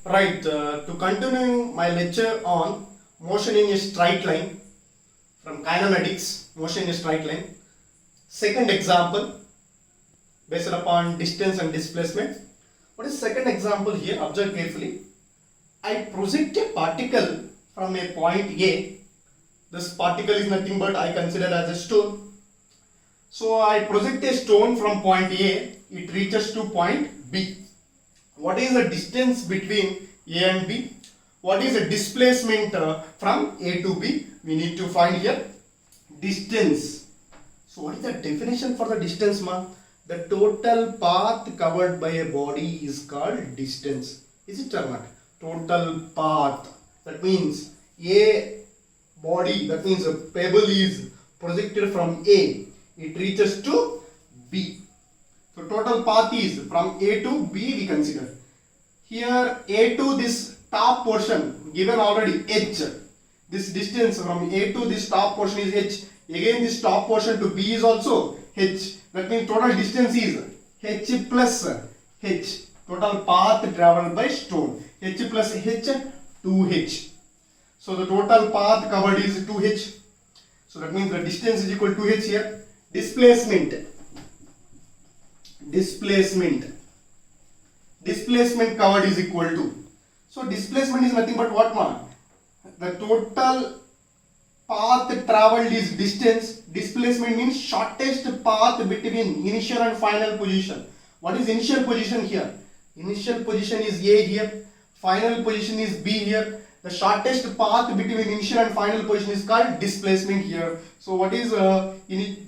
Right, to continue my lecture on motion in a straight line from kinematics, motion in a straight line. Second example based upon distance and displacement. What is second example here? Observe carefully. I project a particle from a point A. This particle is nothing but I consider as a stone. So I project a stone from point A. It reaches to point B. What is the distance between A and B? What is the displacement from A to B? We need to find here distance. So what is the definition for the distance, ma? The total path covered by a body is called distance. Is it or not? Total path. That means a body, that means a pebble is projected from A. It reaches to B. So total path is from A to B we consider. Here A to this top portion given already H. This distance from A to this top portion is H. Again this top portion to B is also H. That means total distance is H plus H. Total path traveled by stone. H plus H, 2H. So the total path covered is 2H. So that means the distance is equal to 2H here. Displacement covered is equal to. So displacement is nothing but what, ma? The total path traveled is distance. Displacement means shortest path between initial and final position. What is initial position here? Initial position is A here. Final position is B here. The shortest path between initial and final position is called displacement here. So what is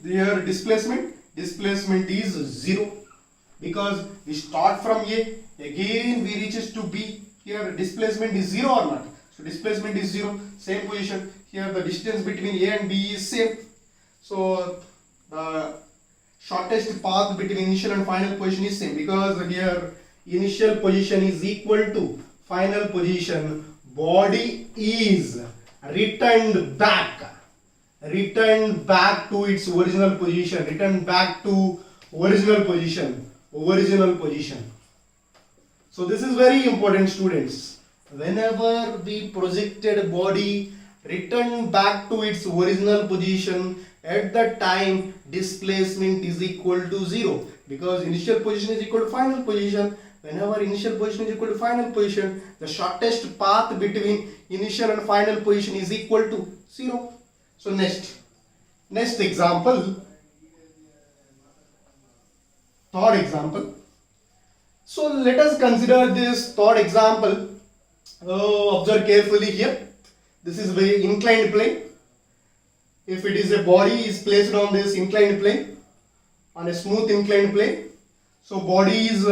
here displacement? Displacement is 0 because we start from A, again we reaches to B. Here displacement is 0 or not? So displacement is 0, same position. Here the distance between A and B is same. So the shortest path between initial and final position is same because here initial position is equal to final position. Body is returned back to its original position, original position. So this is very important, students. Whenever the projected body return back to its original position, at that time displacement is equal to 0 because initial position is equal to final position. Whenever initial position is equal to final position, the shortest path between initial and final position is equal to 0. So next example, third example. So let us consider this third example. Observe carefully here. This is very inclined plane. If it is a body is placed on this inclined plane, on a smooth inclined plane, so body is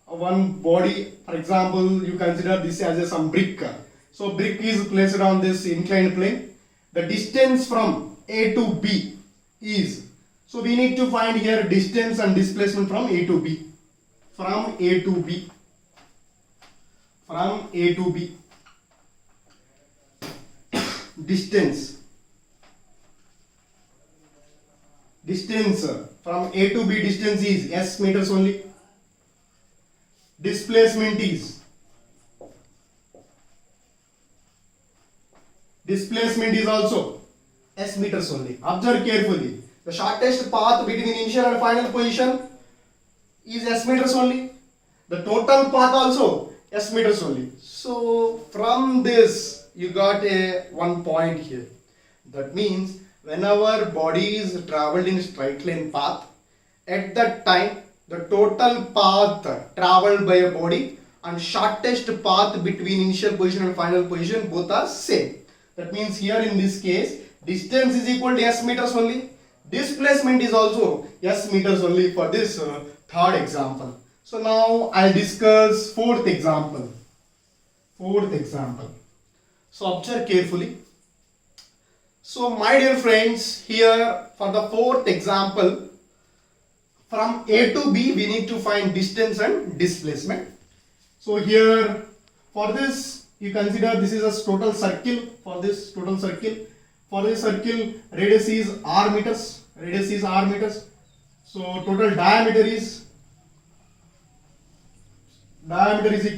one body, for example, you consider this as some brick. So brick is placed on this inclined plane. The distance from A to B is, so we need to find here distance and displacement from A to B. From A to B. Distance from A to B distance is S meters only. Displacement is also S meters only. Observe carefully. The shortest path between initial and final position is S meters only. The total path also S meters only. So from this you got one point here. That means whenever body is traveled in straight line path, at that time the total path traveled by a body and shortest path between initial position and final position both are same. That means here in this case distance is equal to S meters only. Displacement is also S meters only for this third example. So now I'll discuss fourth example. So observe carefully. So my dear friends, here for the fourth example, from A to B we need to find distance and displacement. So here for this you consider this is a total circle. For this circle radius is R meters. So total diameter is